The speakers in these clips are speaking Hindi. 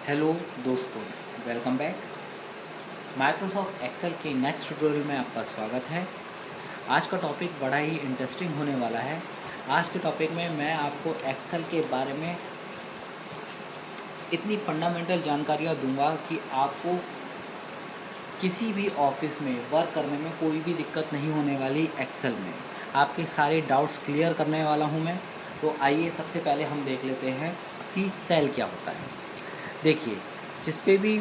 हेलो दोस्तों, वेलकम बैक। माइक्रोसॉफ्ट एक्सेल के नेक्स्ट ट्यूटोरियल में आपका स्वागत है। आज का टॉपिक बड़ा ही इंटरेस्टिंग होने वाला है। आज के टॉपिक में मैं आपको एक्सेल के बारे में इतनी फंडामेंटल जानकारियाँ दूंगा कि आपको किसी भी ऑफिस में वर्क करने में कोई भी दिक्कत नहीं होने वाली। एक्सेल में आपके सारे डाउट्स क्लियर करने वाला हूँ मैं। तो आइए सबसे पहले हम देख लेते हैं कि सेल क्या होता है। देखिए, जिस पे भी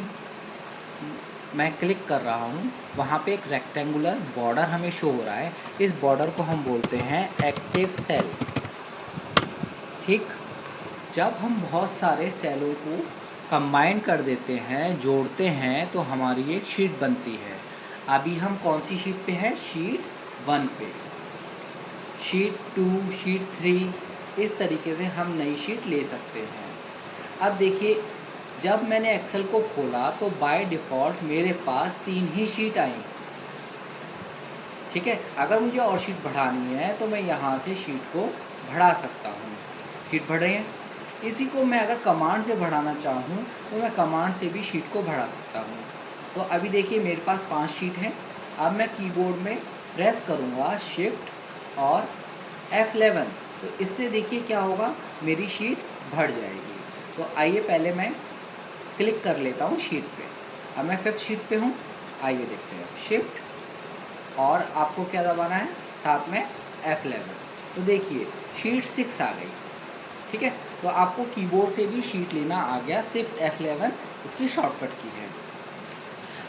मैं क्लिक कर रहा हूँ वहाँ पे एक रेक्टेंगुलर बॉर्डर हमें शो हो रहा है। इस बॉर्डर को हम बोलते हैं एक्टिव सेल। ठीक, जब हम बहुत सारे सेलों को कंबाइन कर देते हैं, जोड़ते हैं, तो हमारी एक शीट बनती है। अभी हम कौन सी शीट पे हैं? शीट 1 पे, शीट 2, शीट 3, इस तरीके से हम नई शीट ले सकते हैं। अब देखिए, जब मैंने एक्सेल को खोला तो बाय डिफ़ॉल्ट मेरे पास 3 ही शीट आई। ठीक है, अगर मुझे और शीट बढ़ानी है तो मैं यहाँ से शीट को बढ़ा सकता हूँ। शीट बढ़ रही है। इसी को मैं अगर कमांड से बढ़ाना चाहूँ तो मैं कमांड से भी शीट को बढ़ा सकता हूँ। तो अभी देखिए, मेरे पास 5 शीट हैं। अब मैं कीबोर्ड में प्रेस करूँगा शिफ्ट और F11, तो इससे देखिए क्या होगा, मेरी शीट बढ़ जाएगी। तो आइए पहले मैं क्लिक कर लेता हूँ शीट पे। अब मैं 5th शीट पे हूँ। आइए देखते हैं, शिफ्ट और आपको क्या दबाना है, साथ में F11। तो देखिए शीट 6 आ गई। ठीक है, तो आपको कीबोर्ड से भी शीट लेना आ गया, सिर्फ F11 इसकी शॉर्टकट की है।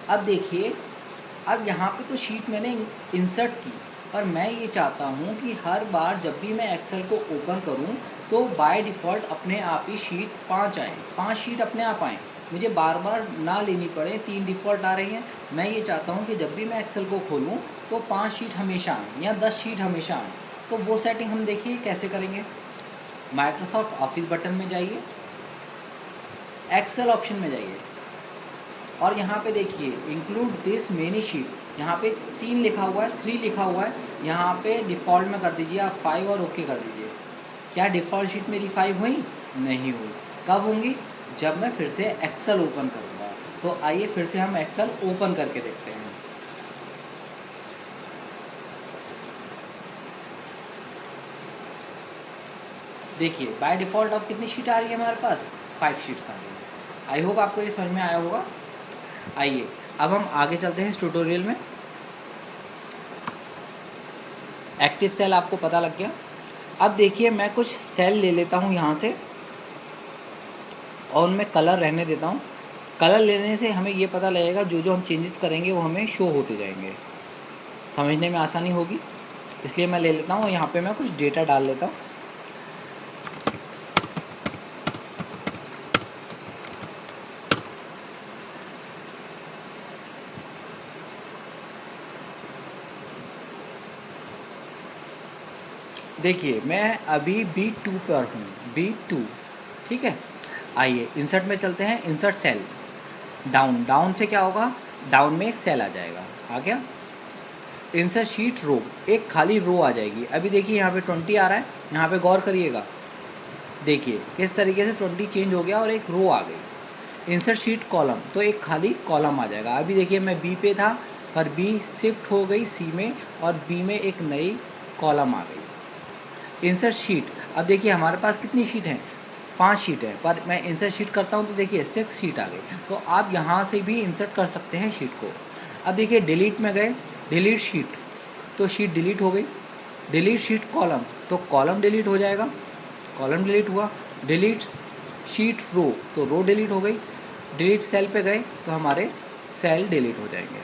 अब देखिए, अब यहाँ पे तो शीट मैंने इंसर्ट की, पर मैं ये चाहता हूँ कि हर बार जब भी मैं एक्सेल को ओपन करूँ तो बाय डिफ़ॉल्ट अपने आप ही शीट 5 आए, 5 शीट अपने आप आएँ, मुझे बार बार ना लेनी पड़े। 3 डिफ़ॉल्ट आ रही हैं। मैं ये चाहता हूँ कि जब भी मैं एक्सेल को खोलूँ तो 5 शीट हमेशा आएँ या 10 शीट हमेशा आएँ। तो वो सेटिंग हम देखिए कैसे करेंगे। माइक्रोसॉफ्ट ऑफिस बटन में जाइए, एक्सेल ऑप्शन में जाइए और यहाँ पे देखिए इंक्लूड दिस मेनी शीट, यहाँ पे 3 लिखा हुआ है, 3 लिखा हुआ है। यहाँ पे डिफ़ॉल्ट में कर दीजिए आप 5 और ओके कर दीजिए। क्या डिफ़ॉल्ट शीट मेरी 5 हुई? नहीं हुई। कब होंगी? जब मैं फिर से एक्सेल ओपन करूँगा। तो आइए फिर से हम एक्सेल ओपन करके देखते हैं। देखिए बाय डिफ़ॉल्ट अब कितनी शीट आ रही है हमारे पास? 5 शीट्स आ रही है। आई होप आपको ये समझ में आया होगा। आइए अब हम आगे चलते हैं इस ट्यूटोरियल में। एक्टिव सेल आपको पता लग गया। अब देखिए, मैं कुछ सेल ले लेता हूँ यहाँ से और उनमें कलर रहने देता हूँ। कलर लेने से हमें ये पता लगेगा जो जो हम चेंजेस करेंगे वो हमें शो होते जाएंगे, समझने में आसानी होगी। इसलिए मैं ले लेता हूँ और यहाँ पे मैं कुछ डेटा डाल लेता हूँ। देखिए मैं अभी B2 पर हूँ, B2। ठीक है, आइए इंसर्ट में चलते हैं। इंसर्ट सेल, डाउन, डाउन से क्या होगा, डाउन में एक सेल आ जाएगा। आ गया। इंसर्ट शीट रो, एक खाली रो आ जाएगी। अभी देखिए यहाँ पे 20 आ रहा है, यहाँ पे गौर करिएगा। देखिए किस तरीके से 20 चेंज हो गया और एक रो आ गई। इंसर्ट शीट कॉलम, तो एक खाली कॉलम आ जाएगा। अभी देखिए मैं बी पे था, पर बी शिफ्ट हो गई सी में और बी में एक नई कॉलम आ गई। इंसर्ट शीट, अब देखिए हमारे पास कितनी शीट हैं? 5 शीट है, पर मैं इंसर्ट शीट करता हूँ तो देखिए 6 शीट आ गई। तो आप यहाँ से भी इंसर्ट कर सकते हैं शीट को। अब देखिए डिलीट में गए, डिलीट शीट, तो शीट डिलीट हो गई। डिलीट शीट कॉलम, तो कॉलम डिलीट हो जाएगा, कॉलम डिलीट हुआ। डिलीट शीट रो, तो रो डिलीट हो गई। डिलीट सेल पे गए तो हमारे सेल डिलीट हो जाएंगे।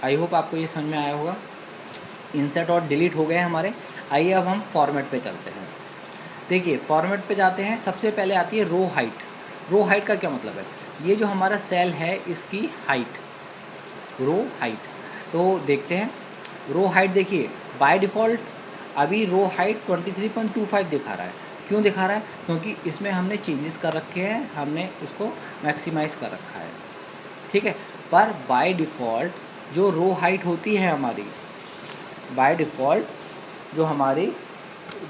आई होप आपको ये समझ में आया होगा। इंसर्ट और डिलीट हो गए हमारे। आइए अब हम फॉर्मेट पे चलते हैं। देखिए फॉर्मेट पे जाते हैं, सबसे पहले आती है रो हाइट। रो हाइट का क्या मतलब है? ये जो हमारा सेल है इसकी हाइट, रो हाइट। तो देखते हैं रो हाइट। देखिए बाय डिफ़ॉल्ट अभी रो हाइट 23.25 दिखा रहा है। क्यों दिखा रहा है? क्योंकि इसमें हमने चेंजेस कर रखे हैं, हमने इसको मैक्सिमाइज़ कर रखा है। ठीक है, पर बाय डिफ़ॉल्ट जो रो हाइट होती है हमारी, बाय डिफ़ॉल्ट जो हमारी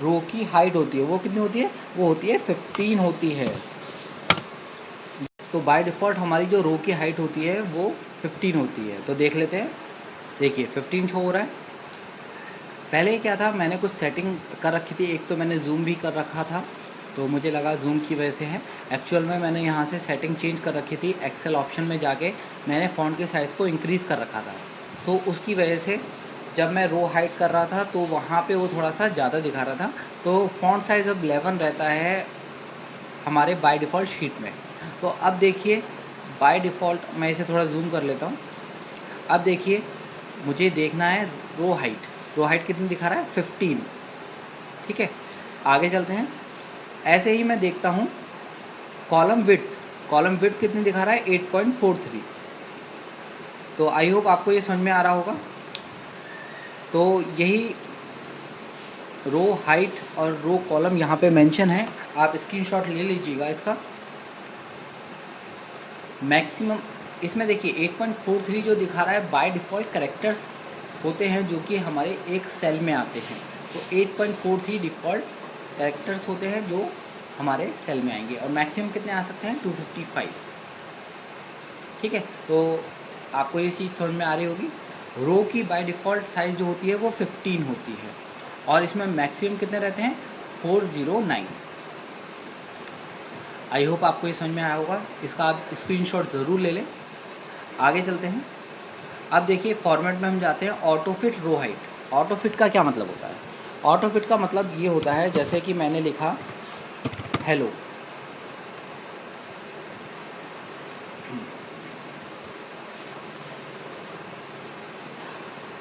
रो की हाइट होती है वो कितनी होती है? वो होती है 15 होती है। तो बाय डिफ़ॉल्ट हमारी जो रो की हाइट होती है वो 15 होती है। तो देख लेते हैं, देखिए 15 शो हो रहा है। पहले क्या था, मैंने कुछ सेटिंग कर रखी थी, एक तो मैंने जूम भी कर रखा था, तो मुझे लगा जूम की वजह से है। एक्चुअल में मैंने यहाँ से सेटिंग चेंज कर रखी थी, एक्सेल ऑप्शन में जाके मैंने फ़ॉन्ट के साइज़ को इंक्रीज़ कर रखा था, तो उसकी वजह से जब मैं रो हाइड कर रहा था तो वहाँ पे वो थोड़ा सा ज़्यादा दिखा रहा था। तो फ़ॉन्ट साइज़ अब 11 रहता है हमारे बाय डिफ़ॉल्ट शीट में। तो अब देखिए बाय डिफ़ॉल्ट मैं इसे थोड़ा जूम कर लेता हूँ। अब देखिए मुझे देखना है रो हाइट कितनी दिखा रहा है, 15। ठीक है, आगे चलते हैं। ऐसे ही मैं देखता हूँ कॉलम विड्थ कितनी दिखा रहा है, 8.43। तो आई होप आपको ये समझ में आ रहा होगा। तो यही रो हाइट और रो कॉलम यहाँ पे मेंशन है, आप स्क्रीनशॉट ले लीजिएगा इसका। मैक्सिमम इसमें देखिए 8.43 जो दिखा रहा है बाय डिफ़ॉल्ट कैरेक्टर्स होते हैं जो कि हमारे एक सेल में आते हैं। तो 8.43 डिफ़ॉल्ट कैरेक्टर्स होते हैं जो हमारे सेल में आएंगे, और मैक्सिमम कितने आ सकते हैं, 255। ठीक है, तो आपको ये चीज़ समझ में आ रही होगी। रो की बाय डिफ़ॉल्ट साइज़ जो होती है वो 15 होती है, और इसमें मैक्सिमम कितने रहते हैं, 409। आई होप आपको ये समझ में आया होगा, इसका आप स्क्रीनशॉट ज़रूर ले लें। आगे चलते हैं। अब देखिए फॉर्मेट में हम जाते हैं, autofit row height. Autofit का क्या मतलब होता है? ऑटो फिट का मतलब ये होता है, जैसे कि मैंने लिखा हेलो,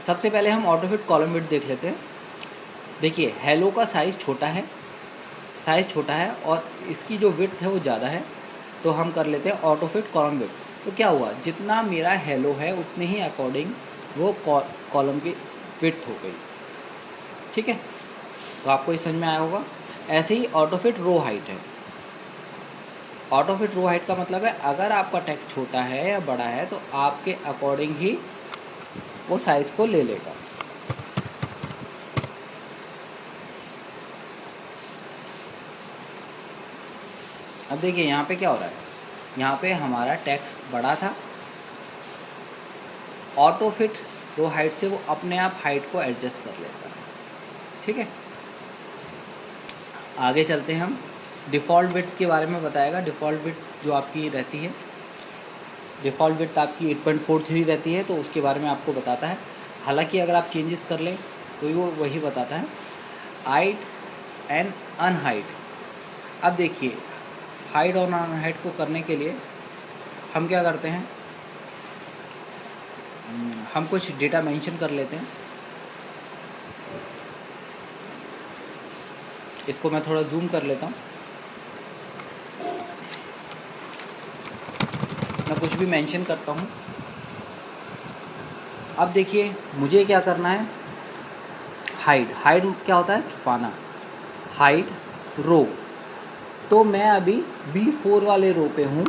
सबसे पहले हम ऑटो फिट कॉलम विड्थ देख लेते हैं। देखिए हेलो का साइज़ छोटा है और इसकी जो विड्थ है वो ज़्यादा है, तो हम कर लेते हैं ऑटो फिट कॉलम विड्थ। तो क्या हुआ, जितना मेरा हेलो है उतने ही अकॉर्डिंग वो कॉलम की विड्थ हो गई। ठीक है, तो आपको ये समझ में आया होगा। ऐसे ही ऑटो फिट रो हाइट है। ऑटो फिट रो हाइट का मतलब है अगर आपका टेक्स्ट छोटा है या बड़ा है तो आपके अकॉर्डिंग ही वो साइज़ को ले लेगा। अब देखिए यहाँ पे क्या हो रहा है, यहाँ पे हमारा टेक्स्ट बड़ा था, ऑटो फिट रो हाइट से वो अपने आप हाइट को एडजस्ट कर लेता है। ठीक है, आगे चलते हैं हम। डिफ़ॉल्ट विड्थ के बारे में बताएगा। डिफ़ॉल्ट विड्थ जो आपकी रहती है, डिफ़ॉल्ट विड्थ आपकी 8.43 रहती है, तो उसके बारे में आपको बताता है। हालांकि अगर आप चेंजेस कर लें तो वो वही बताता है। Height and unhide. अब देखिए हाइट और अनहाइट को करने के लिए हम क्या करते हैं, हम कुछ डेटा मेंशन कर लेते हैं। इसको मैं थोड़ा जूम कर लेता हूँ। मैं कुछ भी मेंशन करता हूँ। अब देखिए मुझे क्या करना है, हाइड क्या होता है, छुपाना। हाइड रो, तो मैं अभी B4 वाले रो पे हूँ,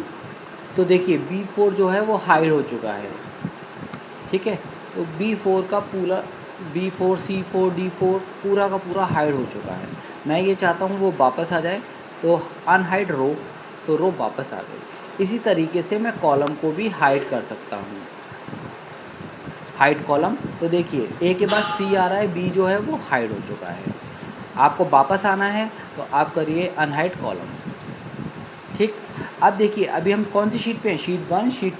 तो देखिए B4 जो है वो हाइड हो चुका है। ठीक है, तो B4 का पूरा B4 C4 D4 पूरा का पूरा हाइड हो चुका है। मैं ये चाहता हूँ वो वापस आ जाए, तो अनहाइड रो, तो रो वापस आ गई। इसी तरीके से मैं कॉलम को भी हाइड कर सकता हूँ। हाइड कॉलम, तो देखिए A के बाद C आ रहा है, B जो है वो हाइड हो चुका है। आपको वापस आना है तो आप करिए अनहाइड कॉलम। ठीक, अब देखिए अभी हम कौन सी शीट पे हैं, शीट 1 शीट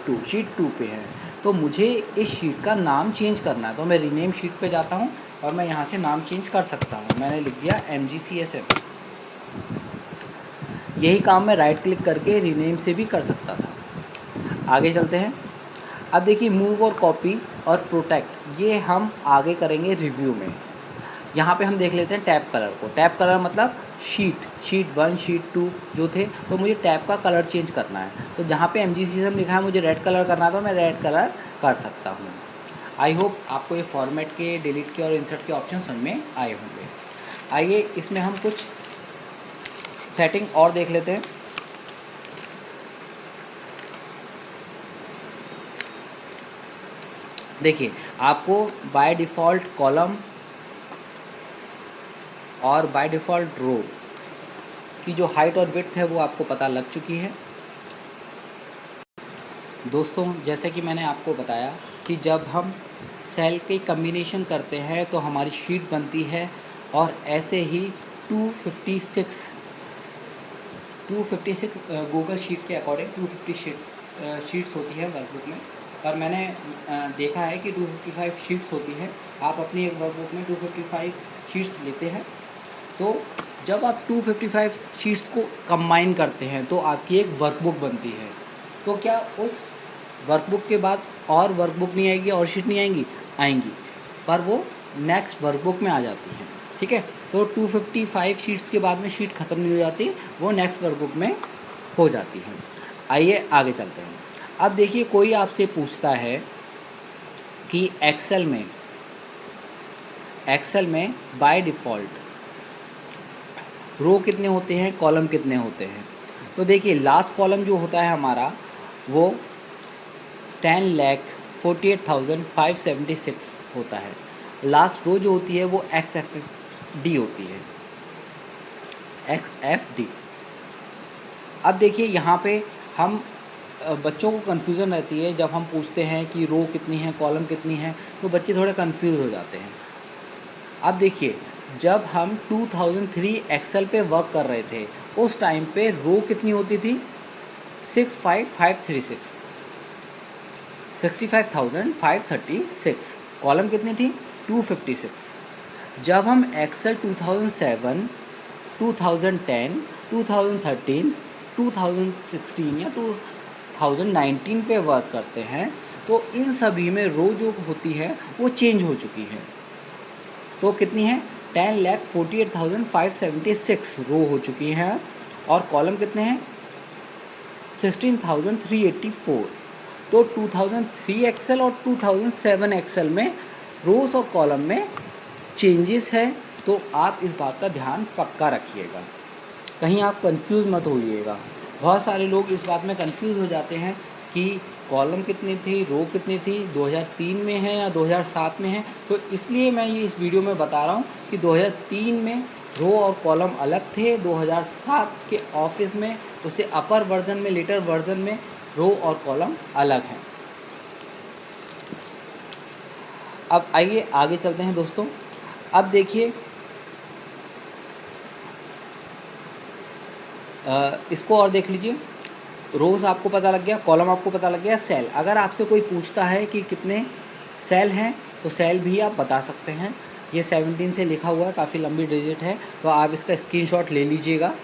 2 पे हैं। तो मुझे इस शीट का नाम चेंज करना है, तो मैं रीनेम शीट पे जाता हूँ और मैं यहाँ से नाम चेंज कर सकता हूँ। मैंने लिख दिया MGCSF। यही काम मैं राइट क्लिक करके रीनेम से भी कर सकता था। आगे चलते हैं। अब देखिए मूव और कॉपी और प्रोटेक्ट, ये हम आगे करेंगे रिव्यू में। यहाँ पे हम देख लेते हैं टैब कलर को। टैब कलर मतलब शीट 1 शीट 2 जो थे, तो मुझे टैब का कलर चेंज करना है। तो जहाँ पे MGCSM लिखा है मुझे रेड कलर करना है, तो मैं रेड कलर कर सकता हूँ। आई होप आपको ये फॉर्मेट के, डिलीट के और इंसर्ट के ऑप्शन समझ में आए होंगे। आइए इसमें हम कुछ सेटिंग और देख लेते हैं। देखिए आपको बाय डिफ़ॉल्ट कॉलम और बाय डिफ़ॉल्ट रो की जो हाइट और विड्थ है वो आपको पता लग चुकी है। दोस्तों जैसे कि मैंने आपको बताया कि जब हम सेल के कम्बिनेशन करते हैं तो हमारी शीट बनती है, और ऐसे ही 256 गूगल शीट के अकॉर्डिंग 250 शीट्स होती है वर्कबुक में। पर मैंने देखा है कि 255 शीट्स होती है। आप अपनी एक वर्कबुक में 255 शीट्स लेते हैं, तो जब आप 255 शीट्स को कंबाइन करते हैं तो आपकी एक वर्कबुक बनती है। तो क्या उस वर्कबुक के बाद और वर्कबुक नहीं आएगी और शीट नहीं आएंगी? आएंगी, पर वो नेक्स्ट वर्कबुक में आ जाती हैं। ठीक है, तो 255 शीट्स के बाद में शीट ख़त्म नहीं हो जाती, वो नेक्स्ट वर्कबुक में हो जाती है। आइए आगे चलते हैं। अब देखिए, कोई आपसे पूछता है कि एक्सेल में बाय डिफ़ॉल्ट रो कितने होते हैं, कॉलम कितने होते हैं? तो देखिए, लास्ट कॉलम जो होता है हमारा वो 10,48,576 होता है। लास्ट रो जो होती है वो XFD होती है, XFD। अब देखिए, यहाँ पे हम बच्चों को कन्फ्यूज़न रहती है जब हम पूछते हैं कि रो कितनी है, कॉलम कितनी है, तो बच्चे थोड़े कन्फ्यूज़ हो जाते हैं। अब देखिए, जब हम 2003 एक्सेल पे वर्क कर रहे थे उस टाइम पे रो कितनी होती थी? 65,536। कॉलम कितनी थी? 256। जब हम एक्सेल 2007, 2010, 2013, 2016 या 2019 पे वर्क करते हैं तो इन सभी में रो जो होती है वो चेंज हो चुकी है। तो कितनी है? 10,48,576 रो हो चुकी हैं, और कॉलम कितने हैं? 16,384। तो 2003 एक्सेल और 2007 एक्सेल में रोज और कॉलम में चेंजेस है, तो आप इस बात का ध्यान पक्का रखिएगा, कहीं आप कंफ्यूज मत होइएगा। बहुत सारे लोग इस बात में कंफ्यूज हो जाते हैं कि कॉलम कितनी थी, रो कितनी थी, 2003 में है या 2007 में है। तो इसलिए मैं ये इस वीडियो में बता रहा हूँ कि 2003 में रो और कॉलम अलग थे, 2007 के ऑफिस में उससे अपर वर्जन में, लेटर वर्जन में रो और कॉलम अलग हैं। अब आइए आगे चलते हैं दोस्तों। अब देखिए, इसको और देख लीजिए। रोज़ आपको पता लग गया, कॉलम आपको पता लग गया, सेल। अगर आपसे कोई पूछता है कि कितने सेल हैं तो सेल भी आप बता सकते हैं। ये 17 से लिखा हुआ है, काफ़ी लंबी डिजिट है, तो आप इसका स्क्रीनशॉट ले लीजिएगा।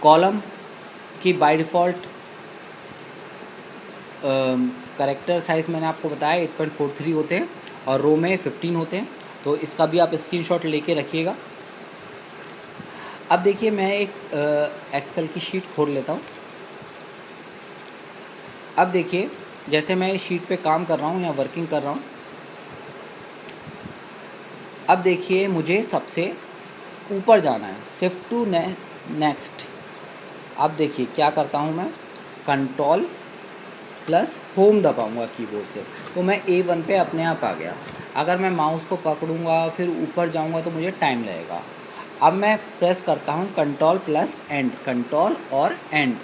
कॉलम की बाय डिफ़ॉल्ट कैरेक्टर साइज़ मैंने आपको बताया 8.43 होते हैं, और रो में 15 होते हैं, तो इसका भी आप स्क्रीनशॉट लेके रखिएगा। अब देखिए, मैं एक एक्सेल की शीट खोल लेता हूँ। अब देखिए, जैसे मैं इस शीट पे काम कर रहा हूँ या वर्किंग कर रहा हूँ। अब देखिए, मुझे सबसे ऊपर जाना है, शिफ्ट टू नेक्स्ट। अब देखिए क्या करता हूँ मैं, कंट्रोल प्लस होम दबाऊँगा कीबोर्ड से, तो मैं A1 पे अपने आप आ गया। अगर मैं माउस को पकड़ूँगा फिर ऊपर जाऊँगा तो मुझे टाइम लगेगा। अब मैं प्रेस करता हूँ कंट्रोल प्लस एंड, कंट्रोल और एंड,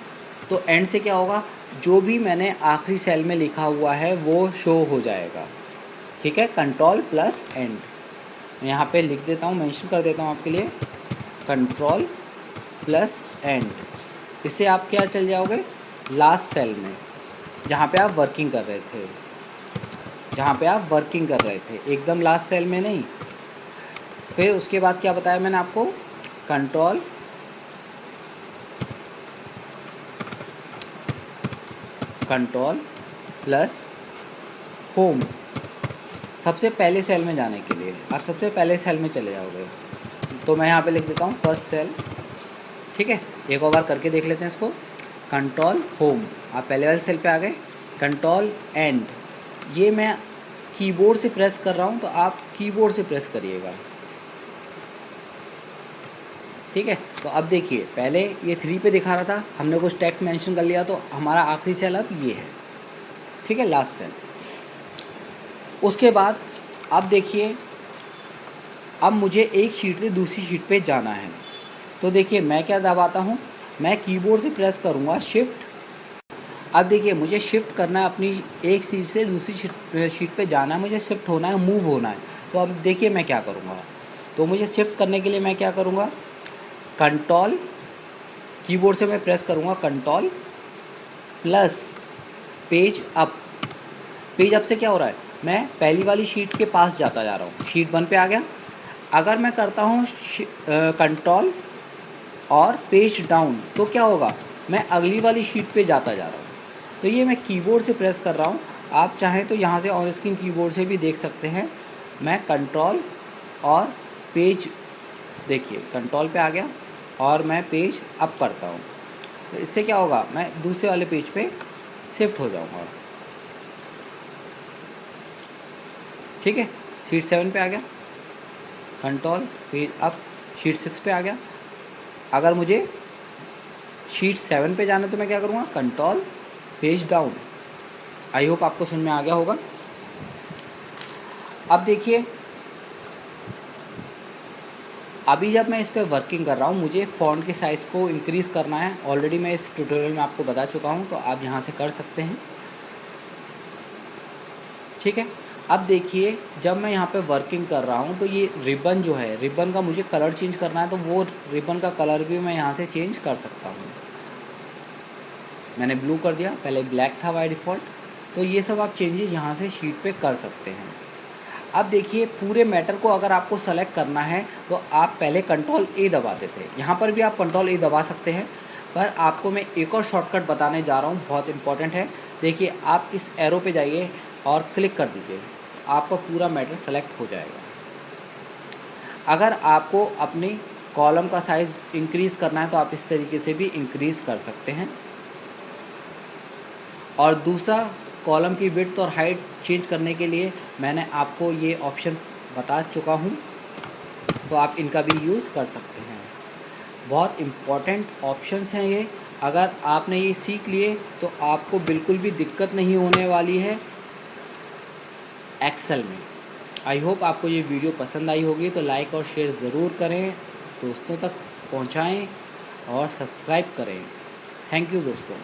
तो एंड से क्या होगा, जो भी मैंने आखिरी सेल में लिखा हुआ है वो शो हो जाएगा। ठीक है, कंट्रोल प्लस एंड यहाँ पे लिख देता हूँ, मेंशन कर देता हूँ आपके लिए, कंट्रोल प्लस एंड। इससे आप क्या चल जाओगे, लास्ट सेल में जहाँ पे आप वर्किंग कर रहे थे, एकदम लास्ट सेल में नहीं। फिर उसके बाद क्या बताया मैंने आपको, कंट्रोल प्लस होम, सबसे पहले सेल में जाने के लिए आप सबसे पहले सेल में चले जाओगे। तो मैं यहाँ पे लिख देता हूँ फर्स्ट सेल। ठीक है, एक और बार करके देख लेते हैं इसको, कंट्रोल होम, आप पहले वाले सेल पे आ गए। कंट्रोल एंड, ये मैं कीबोर्ड से प्रेस कर रहा हूँ तो आप कीबोर्ड से प्रेस करिएगा। ठीक है, तो अब देखिए, पहले ये 3 पे दिखा रहा था, हमने कुछ टेक्स्ट मेंशन कर लिया तो हमारा आखिरी सेल अब ये है। ठीक है, लास्ट सेल। उसके बाद अब देखिए, अब मुझे एक शीट से दूसरी शीट पे जाना है, तो देखिए मैं क्या दबाता हूँ, मैं कीबोर्ड से प्रेस करूँगा शिफ्ट अब देखिए मुझे शिफ्ट करना है, अपनी एक सीट से दूसरी शीट पे जाना है, मुझे शिफ्ट होना है, मूव होना है। तो अब देखिए मैं क्या करूँगा, तो मुझे शिफ्ट करने के लिए मैं क्या करूँगा, कंट्रोल कीबोर्ड से मैं प्रेस करूँगा control plus page up. Page up से क्या हो रहा है, मैं पहली वाली शीट के पास जाता जा रहा हूँ, शीट 1 पे आ गया। अगर मैं करता हूँ कंट्रोल और पेज डाउन तो क्या होगा, मैं अगली वाली शीट पे जाता जा रहा हूँ। तो ये मैं कीबोर्ड से प्रेस कर रहा हूँ, आप चाहें तो यहाँ से ऑन स्क्रीन कीबोर्ड से भी देख सकते हैं। मैं कंट्रोल और पेज, देखिए कंट्रोल पे आ गया और मैं पेज अप करता हूँ, तो इससे क्या होगा, मैं दूसरे वाले पेज पे शिफ्ट हो जाऊँगा। ठीक है, शीट 7 पे आ गया, कंट्रोल पेज अप, शीट 6 पे आ गया। अगर मुझे शीट 7 पे जाना तो मैं क्या करूँगा, control page down. I hope आपको समझ में आ गया होगा। अब देखिए अभी जब मैं इस पर वर्किंग कर रहा हूँ, मुझे फ़ॉन्ट के साइज़ को इंक्रीज़ करना है। ऑलरेडी मैं इस ट्यूटोरियल में आपको बता चुका हूँ, तो आप यहाँ से कर सकते हैं। ठीक है, अब देखिए जब मैं यहाँ पे वर्किंग कर रहा हूँ तो ये रिबन जो है, रिबन का मुझे कलर चेंज करना है, तो वो रिबन का कलर भी मैं यहाँ से चेंज कर सकता हूँ। मैंने ब्लू कर दिया, पहले ब्लैक था बाय डिफ़ॉल्ट। तो ये सब आप चेंजेस यहाँ से शीट पे कर सकते हैं। अब देखिए पूरे मैटर को अगर आपको सेलेक्ट करना है तो आप पहले कंट्रोल ए दबाते थे, यहाँ पर भी आप कंट्रोल ए दबा सकते हैं, पर आपको मैं एक और शॉर्टकट बताने जा रहा हूँ, बहुत इंपॉर्टेंट है। देखिए आप इस एरो पे जाइए और क्लिक कर दीजिए, आपका पूरा मैटर सेलेक्ट हो जाएगा। अगर आपको अपनी कॉलम का साइज़ इंक्रीज़ करना है तो आप इस तरीके से भी इंक्रीज़ कर सकते हैं। और दूसरा कॉलम की विड्थ और हाइट चेंज करने के लिए मैंने आपको ये ऑप्शन बता चुका हूँ, तो आप इनका भी यूज़ कर सकते हैं। बहुत इम्पॉर्टेंट ऑप्शंस हैं ये, अगर आपने ये सीख लिए तो आपको बिल्कुल भी दिक्कत नहीं होने वाली है एक्सेल में। आई होप आपको ये वीडियो पसंद आई होगी, तो लाइक और शेयर ज़रूर करें, दोस्तों तक पहुँचाएँ और सब्सक्राइब करें। थैंक यू दोस्तों।